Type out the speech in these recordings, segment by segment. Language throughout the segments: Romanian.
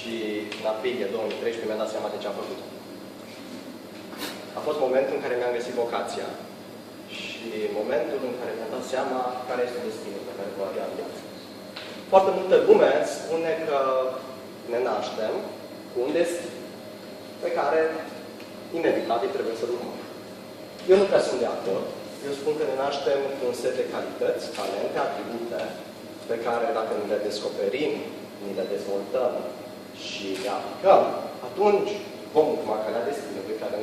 și în aprilie 2013 mi-am dat seama de ce am făcut. A fost momentul în care mi-am găsit vocația și momentul în care mi-am dat seama care este destinul pe care vă avea în viață. Foarte multă lume spune că ne naștem cu un destin pe care, inevitabil, trebuie să-l urmăm. Eu nu prea sunt de acord. Eu spun că ne naștem cu un set de calități, talente, atribute, pe care, dacă ni le descoperim, ni le dezvoltăm și le aplicăm, atunci vom urma calea destinului care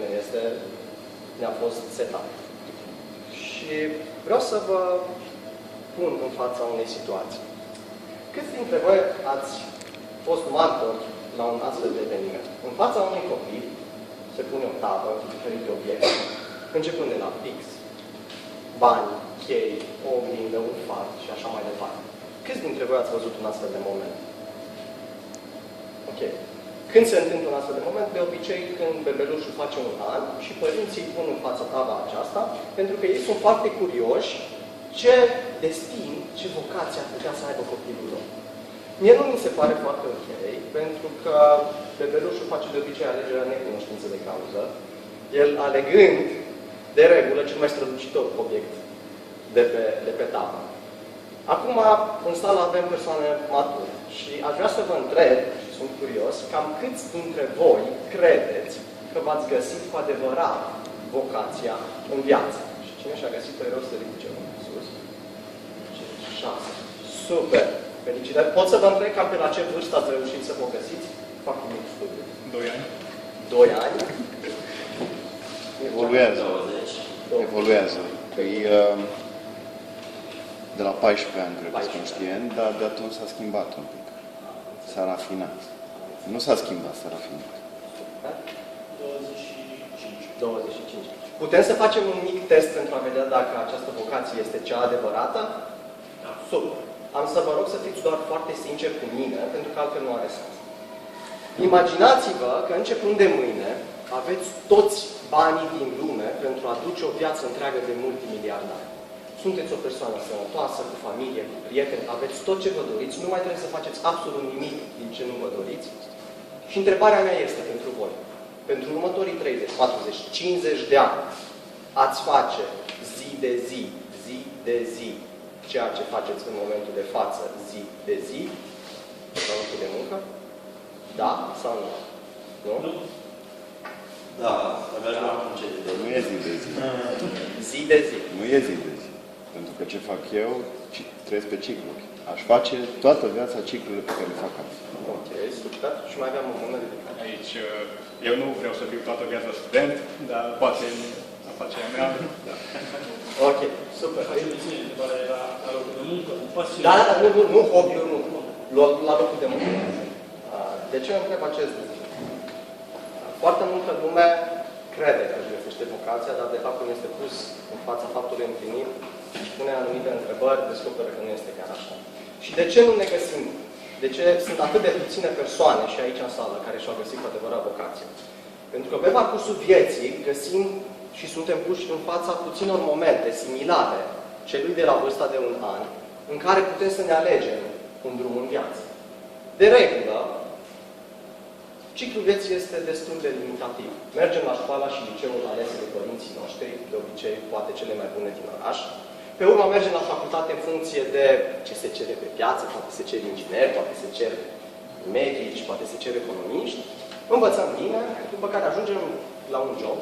ne-a fost setat. Și vreau să vă pun în fața unei situații. Câți dintre voi ați fost martori la un astfel de eveniment? În fața unui copil se pune o tavă cu diferite obiecte, începând de la fix, bani, chei, o oglindă, un far și așa mai departe. Câți dintre voi ați văzut un astfel de moment? Ok. Când se întâmplă un astfel de moment? De obicei când bebelușul face un an și părinții îi pun în fața tava aceasta, pentru că ei sunt foarte curioși ce destin, ce vocație ar putea să aibă copilul lor. Mie nu mi se pare foarte ok, pentru că bebelușul face de obicei alegerea necunoștință de cauză, el alegând, de regulă, cel mai strălucitor obiect de pe tavă. Acum, în sală avem persoane mature și aș vrea să vă întreb, și sunt curios, cam câți dintre voi credeți că v-ați găsit cu adevărat vocația în viață? Și cine și-a găsit pe rost să ridice mâna sus? 6. Super! Felicitări! Pot să vă întreb cam pe la ce vârstă ați reușit să vă găsiți? Fac un mic studiu. 2 ani. 2 ani? Evoluează. Evoluează. Păi, de la 14 ani, cred că sunt conștient, dar de atunci s-a schimbat un pic. S-a rafinat. Nu s-a schimbat, s-a rafinat. 25. Putem să facem un mic test pentru a vedea dacă această vocație este cea adevărată? Da. Super. Am să vă rog să fiți doar foarte sinceri cu mine, pentru că altfel nu are sens. Imaginați-vă că începând de mâine aveți toți banii din lume pentru a duce o viață întreagă de multimiliardari. Sunteți o persoană sănătoasă, cu familie, cu prieteni, aveți tot ce vă doriți, nu mai trebuie să faceți absolut nimic din ce nu vă doriți. Și întrebarea mea este pentru voi. Pentru următorii 30, 40, 50 de ani, ați face zi de zi, zi de zi, ceea ce faceți în momentul de față, zi de zi, la locul de muncă? Da sau nu? Nu? Nu. Da, abia la concediu. Nu e zi de zi. Zi de zi. Nu e zi de zi. Pentru că ce fac eu, trăiesc pe cicluri. Aș face toată viața ciclurile pe care le fac azi. Ok, super. Și mai aveam un moment de care. Aici, eu nu vreau să fiu toată viața student, dar poate afacerea mea. Da. Ok, super. La locul de muncă, cu pasiune. Da, nu hobby-ul, nu. La locul de muncă. De ce îmi întreb acest lucru? Foarte multă lume crede că își găsește vocația, dar de fapt când este pus în fața faptului împlinit, își pune anumite întrebări, descoperă că nu este chiar așa. Și de ce nu ne găsim? De ce sunt atât de puține persoane și aici în sală care și-au găsit cu adevărat vocația? Pentru că pe parcursul vieții găsim și suntem puși în fața puținor momente similare celui de la vârsta de 1 an, în care putem să ne alegem un drum în viață. De regulă, ciclul vieții este destul de limitativ. Mergem la școala și liceul alese de părinții noștri, de obicei poate cele mai bune din oraș. Pe urmă mergem la facultate în funcție de ce se cere pe piață, poate se cere ingineri, poate se cere medici, poate se cere economiști. Învățăm bine, după care ajungem la un job,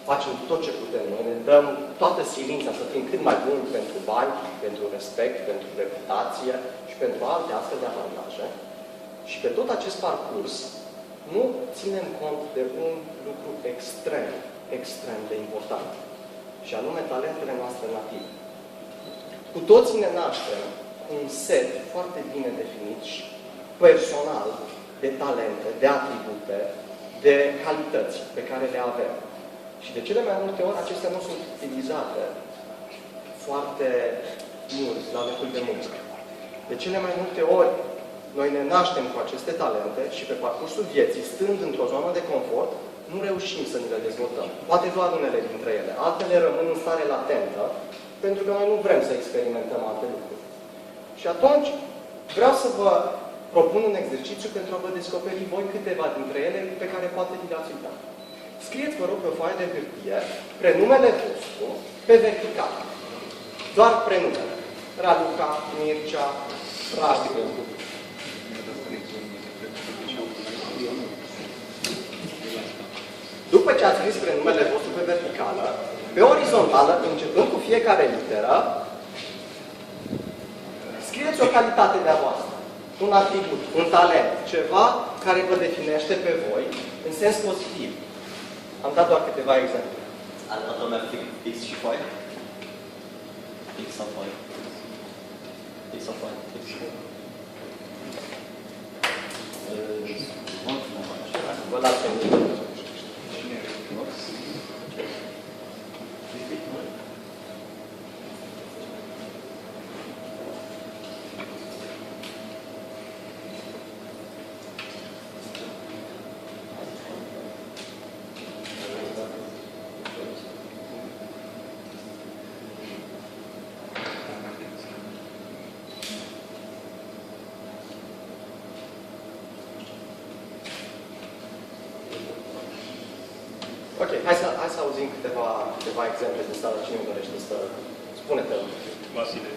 facem tot ce putem noi, ne dăm toată silința să fim cât mai buni pentru bani, pentru respect, pentru reputație și pentru alte astfel de avantaje. Și pe tot acest parcurs nu ținem cont de un lucru extrem, extrem de important, și anume talentele noastre native. Cu toții ne naștem cu un set foarte bine definit și personal de talente, de atribute, de calități pe care le avem. Și de cele mai multe ori acestea nu sunt utilizate foarte mult la locul de muncă. De cele mai multe ori noi ne naștem cu aceste talente și pe parcursul vieții, stând într-o zonă de confort, nu reușim să ne le dezvoltăm. Poate doar unele dintre ele. Altele rămân în stare latentă, pentru că noi nu vrem să experimentăm alte lucruri. Și atunci, vreau să vă propun un exercițiu pentru a vă descoperi voi câteva dintre ele pe care poate vi le-ați uitat. Scrieți, vă rog, pe o foaie de hârtie prenumele vostru pe vertical. Doar prenumele. Raluca, Mircea, Radu. După ce ați scris prenumele vostru pe verticală, pe orizontală, începând cu fiecare literă, scrieți o calitate de-a voastră, un atribut, un talent, ceva care vă definește pe voi în sens pozitiv. Am dat doar câteva exemple. Are toată lumea fix și foaie? Fix sau foaie? Fix sau foaie? Fix și foaie. Vă las pe mine. Ok, hai să auzim câteva exemple de sală. Cine îmi dorește să spune-te? Vasile.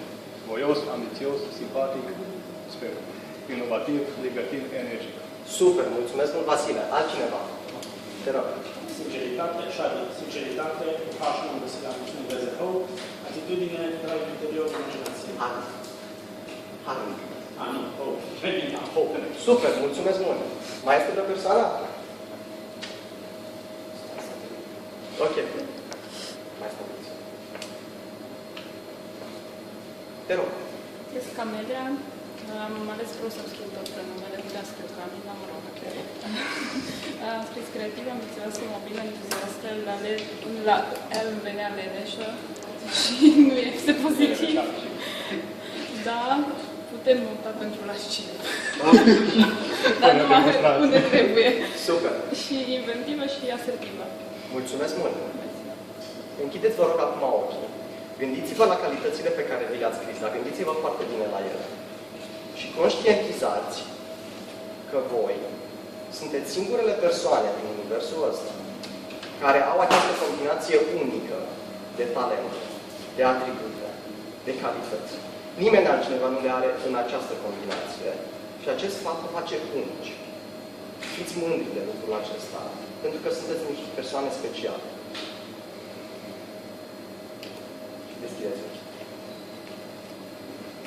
Voios, ambițios, simpatic, sper. Inovativ, legativ, energic. Super, mulțumesc mult, Vasile. Altcineva? Te rog. Sinceritate, sinceritate, H nu am găsit la mulțumim Dumnezeu, atitudine, drive interior, imaginație. Ani. Ani, Super, mulțumesc mult. Mai este de persoană? Ok. Mai stabiți. Te rog. Este Camelia. Am ales vreau să scriu tot prenumele, putea scriu Camila, mă rog. Am scris creativă, ambițioasă, mobilă, entuziastă, la L îmi venea leneșă și nu este pozitiv. Da, putem nota pentru lascivă. Dar nu unde trebuie. Super. Și inventivă și asertivă. Mulțumesc mult. Închideți, vă rog, acum ochii. Gândiți-vă la calitățile pe care vi le-ați scris, dar gândiți-vă foarte bine la ele. Și conștientizați că voi sunteți singurele persoane din universul ăsta care au această combinație unică de talente, de atribute, de calități. Nimeni altcineva nu le are în această combinație și acest fapt vă face unici. Fiți mândri de lucrul acesta, pentru că sunteți niște persoane speciale. Deschideți ochii.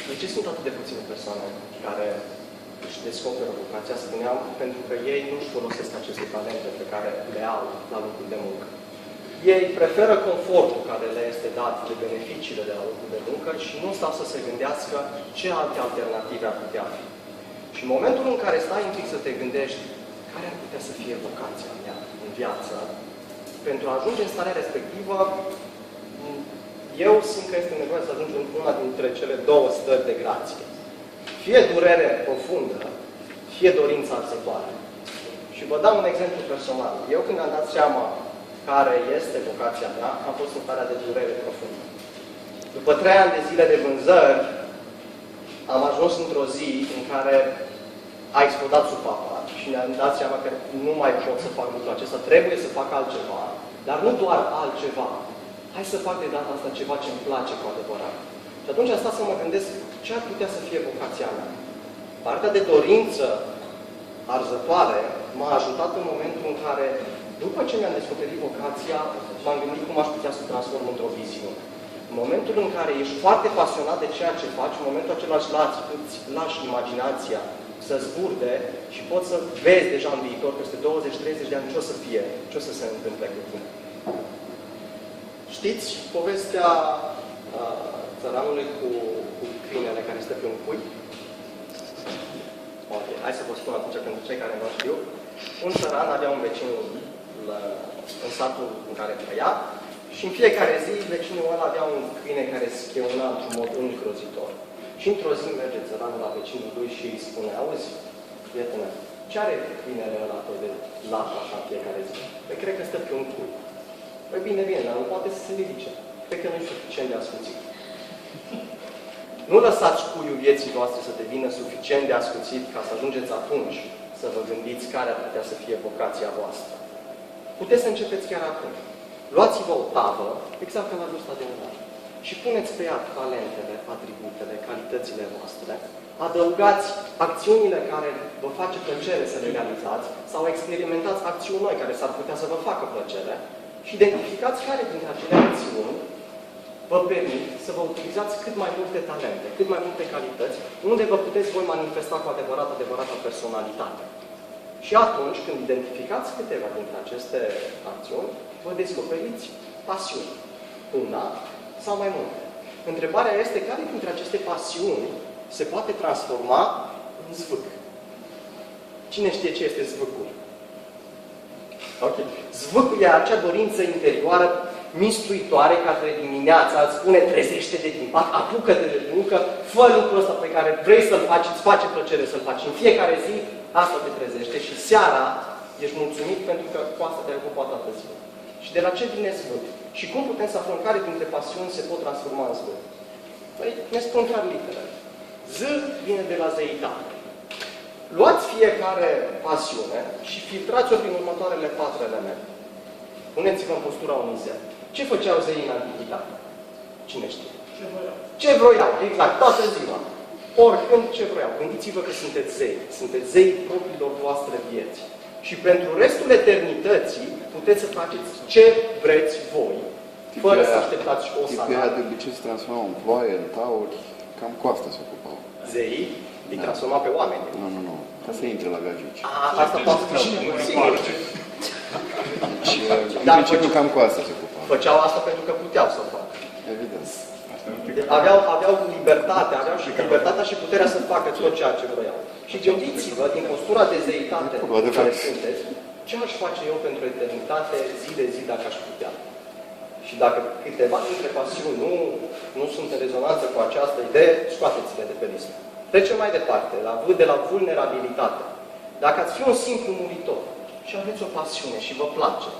De ce sunt atât de puține persoane care își descoperă vocația? Spuneam, pentru că ei nu-și folosesc aceste talente pe care le au la locul de muncă. Ei preferă confortul care le este dat de beneficiile de la locul de muncă și nu stau să se gândească ce alte alternative ar putea fi. Și în momentul în care stai un pic să te gândești care ar putea să fie vocația mea în viață, pentru a ajunge în starea respectivă, eu simt că este nevoie să ajungem în una dintre cele două stări de grație. Fie durere profundă, fie dorința arzătoare. Și vă dau un exemplu personal. Eu când am dat seama care este vocația mea, am fost în starea de durere profundă. După 3 ani de zile de vânzări, am ajuns într-o zi în care a explodat supapa și ne-am dat seama că nu mai pot să fac lucrul acesta, trebuie să fac altceva, dar nu doar altceva. Hai să fac de data asta ceva ce îmi place cu adevărat. Și atunci am stat să mă gândesc ce ar putea să fie vocația mea. Partea de dorință arzătoare m-a ajutat în momentul în care, după ce mi-am descoperit vocația, m-am gândit cum aș putea să o transform într-o viziune. În momentul în care ești foarte pasionat de ceea ce faci, în momentul acela îți lași imaginația să zburde și poți să vezi deja în viitor, peste 20-30 de ani, ce o să fie, ce o să se întâmple cu tine. Știți povestea țăranului cu câinele care stă pe un cui? Ok, hai să vă spun atunci pentru cei care nu știu. Un țăran avea un vecin în satul în care trăia și în fiecare zi vecinul ăla avea un câine care schieuna într-un mod îngrozitor. Și într-o zi merge țăranul la vecinul lui și îi spune: auzi, prietene, ce are câinele ăla de lat așa în fiecare zi? Păi cred că stă pe un cui. Păi bine, dar nu poate să se ridice. Cred că nu e suficient de ascuțit. Nu lăsați cuiul vieții voastre să devină suficient de ascuțit ca să ajungeți atunci să vă gândiți care ar putea să fie vocația voastră. Puteți să începeți chiar acum. Luați-vă o tavă, exact ca la vârsta de un an, și puneți pe ea talentele, atributele, calitățile voastre. Adăugați acțiunile care vă face plăcere să le realizați sau experimentați acțiuni noi care s-ar putea să vă facă plăcere și identificați care dintre acele acțiuni vă permit să vă utilizați cât mai multe talente, cât mai multe calități, unde vă puteți voi manifesta cu adevărata personalitate. Și atunci, când identificați câteva dintre aceste acțiuni, vă descoperiți pasiuni. Una sau mai multe. Întrebarea este care dintre aceste pasiuni se poate transforma în zvâc. Cine știe ce este zvâcul? Ok. Zvâcul e acea dorință interioară mistuitoare care dimineața îți spune trezește-te din pat, apucă-te de muncă, fă lucrul ăsta pe care vrei să-l faci, îți face plăcere să-l faci. În fiecare zi, asta te trezește și seara ești mulțumit pentru că cu asta te-ai ocupat toată ziua. Și de la ce vine zvâc? Și cum putem să aflăm care dintre pasiuni se pot transforma în zvâc? Păi, ne spun clar literele. Z vine de la zeitate. Luați fiecare pasiune și filtrați-o prin următoarele 4 elemente. Puneți-vă în postura unui zeu. Ce făceau zeii în antichitate? Cine știe? Ce vroiau, exact, toată ziua. Oricând ce vroiau. Gândiți-vă că sunteți zei. Sunteți zei propriilor voastre vieți. Și pentru restul eternității puteți să faceți ce vreți voi, fără să așteptați o salariu. Tipul de obicei se transformă în ploaie, în tauri, cam cu asta se ocupau. Zeii îi transforma pe oameni. Nu. Ca să intre la gagici. Asta poate fi sigur. În principiu cam cu asta se ocupau. Făceau asta pentru că puteau să facă. Evident. Aveau libertatea, aveau și libertatea și puterea să facă tot ceea ce vroiau. Și gândiți-vă, din postura de zeitate în care sunteți, ce aș face eu pentru eternitate, zi de zi, dacă aș putea? Și dacă câteva dintre pasiuni nu sunt în rezonanță cu această idee, scoateți-le de pe listă. Trecem mai departe, de la vulnerabilitate. Dacă ați fi un simplu muritor și aveți o pasiune și vă place,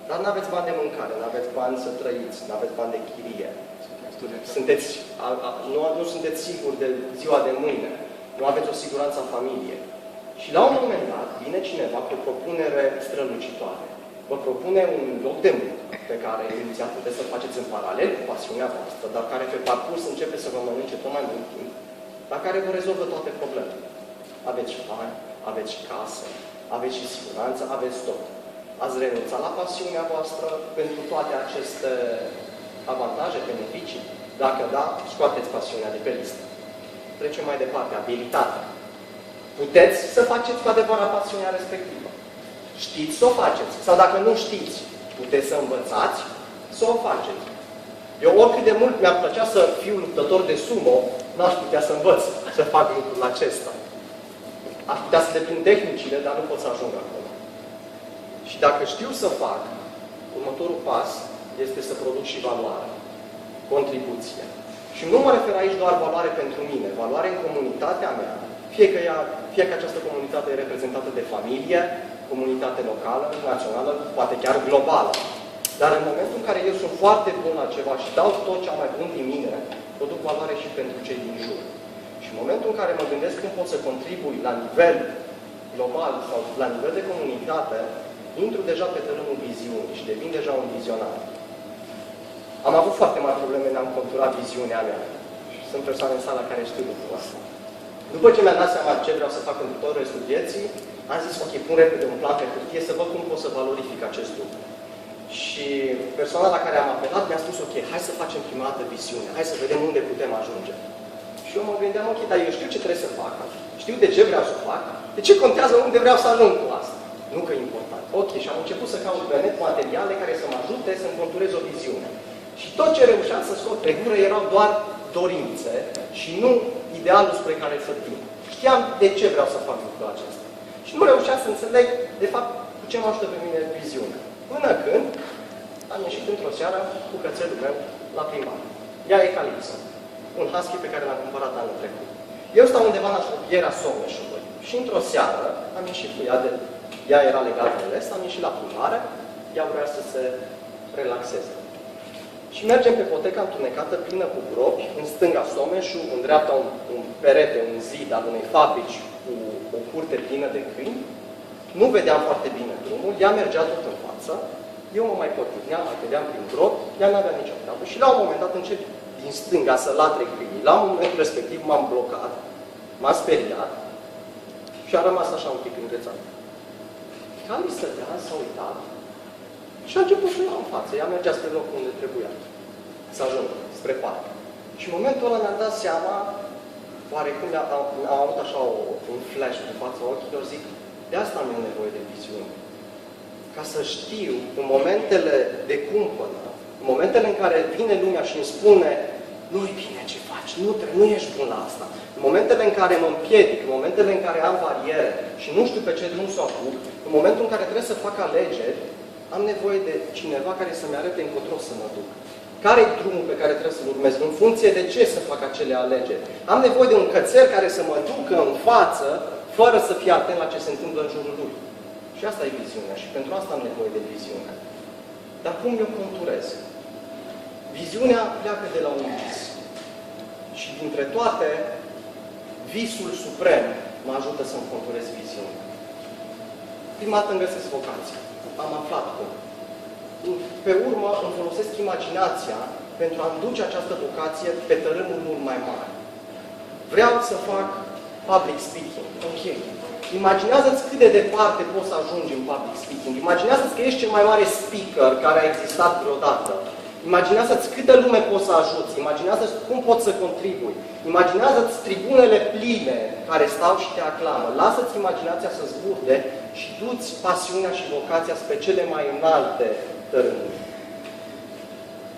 dar nu aveți bani de mâncare, nu aveți bani să trăiți, nu aveți bani de chirie, nu sunteți siguri de ziua de mâine, nu aveți o siguranță a familiei. Și la un moment dat vine cineva cu o propunere strălucitoare. Vă propune un loc de muncă pe care inițial puteți să-l faceți în paralel cu pasiunea voastră, dar care pe parcurs începe să vă mănânce tot mai mult timp, dar care vă rezolvă toate problemele. Aveți și bani, aveți și casă, aveți și siguranță, aveți tot. Ați renunțat la pasiunea voastră pentru toate aceste avantaje, beneficii? Dacă da, scoateți pasiunea de pe listă. Trecem mai departe, abilitatea. Puteți să faceți cu adevărat pasiunea respectivă. Știți să o faceți. Sau dacă nu știți, puteți să învățați să o faceți. Eu oricât de mult mi-ar plăcea să fiu luptător de sumo, n-aș putea să învăț să fac lucrul acesta. Aș putea să deprind tehnicile, dar nu pot să ajung acolo. Și dacă știu să fac, următorul pas este să produc și valoare. Contribuție. Și nu mă refer aici doar valoare pentru mine, valoare în comunitatea mea, fie că această comunitate e reprezentată de familie, comunitate locală, națională, poate chiar globală. Dar în momentul în care eu sunt foarte bun la ceva și dau tot ce am mai bun din mine, produc valoare și pentru cei din jur. Și în momentul în care mă gândesc cum pot să contribui la nivel global sau la nivel de comunitate, intru deja pe terenul viziunii și devin deja un vizionar. Am avut foarte mari probleme în a-mi contura viziunea mea. Și sunt persoane în sala care știu lucrul ăsta. După ce mi-am dat seama ce vreau să fac în tot restul vieții, am zis, ok, pun repede un plan pe hârtie să văd cum pot să valorific acest lucru. Și persoana la care am apelat mi-a spus, ok, hai să facem prima dată viziune, hai să vedem unde putem ajunge. Și eu mă gândeam, ok, dar eu știu ce trebuie să fac, știu de ce vreau să fac, de ce contează unde vreau să ajung cu asta? Nu că e important. Ok, și am început să caut pe net materiale care să mă ajute să-mi conturez o viziune. Și tot ce reușeam să scot pe gură erau doar dorințe și nu idealul spre care să vin. Știam de ce vreau să fac lucrul acesta. Și nu reușeam să înțeleg, de fapt, cu ce mă ajută pe mine viziunea. Până când am ieșit într-o seară cu cățelul meu la plimbare. Ea e Calypso, un husky pe care l-am cumpărat anul trecut. Eu stau undeva în apropierea Someșului și într-o seară am ieșit cu ea era legată de rest, am ieșit la plimbare, ea vrea să se relaxeze. Și mergem pe poteca întunecată, plină cu gropi, în stânga Someșul, în dreapta un perete, un zid al unei fabrici cu o curte plină de câini. Nu vedeam foarte bine drumul, ea mergea tot în față, eu mă mai potrivneam, mai vedeam prin gropi, ea n-avea nicio treabă. Și la un moment dat încep din stânga să latre câinii. La momentul respectiv m-am blocat, m-a speriat și a rămas așa un pic înghețat. Cali stătea, s-a uitat și a început să iau în față. Ea mergea spre locul unde trebuia să ajungă, spre parc. Și în momentul ăla mi-am dat seama, oarecum am avut așa un flash în fața ochilor, zic, de asta am eu nevoie de viziune. Ca să știu, în momentele de cumpănă, în momentele în care vine lumea și îmi spune, nu-i bine ce faci, nu ești bun la asta. În momentele în care mă împiedic, în momentele în care am bariere și nu știu pe ce drum să apuc, în momentul în care trebuie să fac alegeri, am nevoie de cineva care să-mi arate încotro să mă duc. Care-i drumul pe care trebuie să-l urmez? În funcție de ce să fac acele alegeri? Am nevoie de un cățel care să mă ducă în față, fără să fie atent la ce se întâmplă în jurul lui. Și asta e viziunea. Și pentru asta am nevoie de viziune. Dar cum eu conturez? Viziunea pleacă de la un vis. Și dintre toate, visul suprem mă ajută să-mi conturez viziunea. Prima dată îmi găsesc vocația. Am aflat cum. Pe urmă îmi folosesc imaginația pentru a-mi duce această vocație pe tărâmuri mult mai mari. Vreau să fac public speaking. Ok. Imaginează-ți cât de departe poți să ajungi în public speaking. Imaginează-ți că ești cel mai mare speaker care a existat vreodată. Imaginează-ți câtă lume poți să ajuți. Imaginează-ți cum poți să contribui. Imaginează-ți tribunele pline care stau și te aclamă. Lasă-ți imaginația să zburde și du-ți pasiunea și vocația spre cele mai înalte tărâmuri.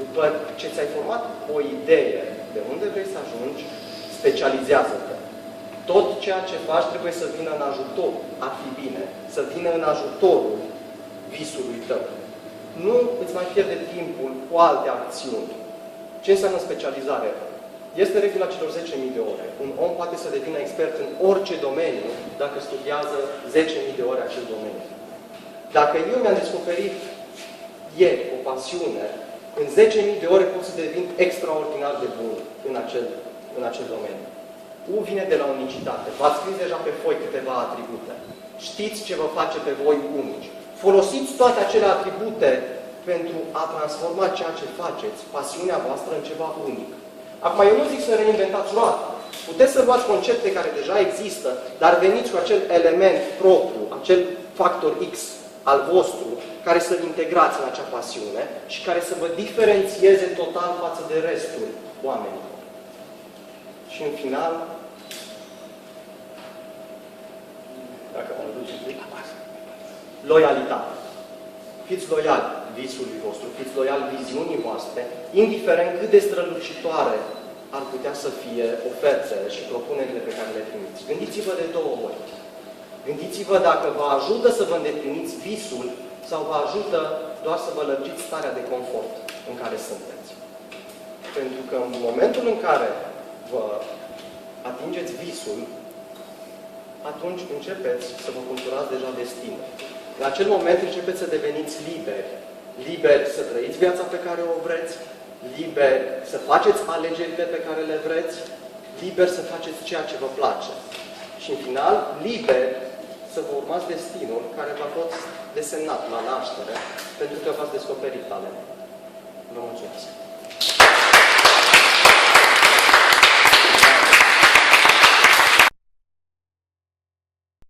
După ce ți-ai format o idee de unde vrei să ajungi, specializează-te. Tot ceea ce faci trebuie să vină în ajutor, ar fi bine, să vină în ajutorul visului tău. Nu îți mai pierde timpul cu alte acțiuni. Ce înseamnă specializare? Este regula celor 10.000 de ore. Un om poate să devină expert în orice domeniu dacă studiază 10.000 de ore acel domeniu. Dacă eu mi-am descoperit ieri o pasiune, în 10.000 de ore pot să devin extraordinar de bun în acel domeniu. U vine de la unicitate. V-ați scris deja pe foi câteva atribute. Știți ce vă face pe voi unici. Folosiți toate acele atribute pentru a transforma ceea ce faceți, pasiunea voastră, în ceva unic. Acum, eu nu zic să reinventați roata. Puteți să luați concepte care deja există, dar veniți cu acel element propriu, acel factor X al vostru, care să-l integrați în acea pasiune și care să vă diferențieze total față de restul oamenilor. Și în final, dacă mă duc un pic, loialitate. Fiți loiali visului vostru, fiți loiali viziunii voastre, indiferent cât de strălucitoare ar putea să fie ofertele și propunerile pe care le primiți. Gândiți-vă de două ori. Gândiți-vă dacă vă ajută să vă îndepliniți visul sau vă ajută doar să vă lărgiți starea de confort în care sunteți. Pentru că în momentul în care vă atingeți visul, atunci începeți să vă culturați deja destinul. La acel moment începeți să deveniți liberi. Liberi să trăiți viața pe care o vreți, liberi să faceți alegerile pe care le vreți, liberi să faceți ceea ce vă place. Și în final, liberi să vă urmați destinul care v-a fost desemnat la naștere, pentru că v-ați descoperit talentul. Vă mulțumesc!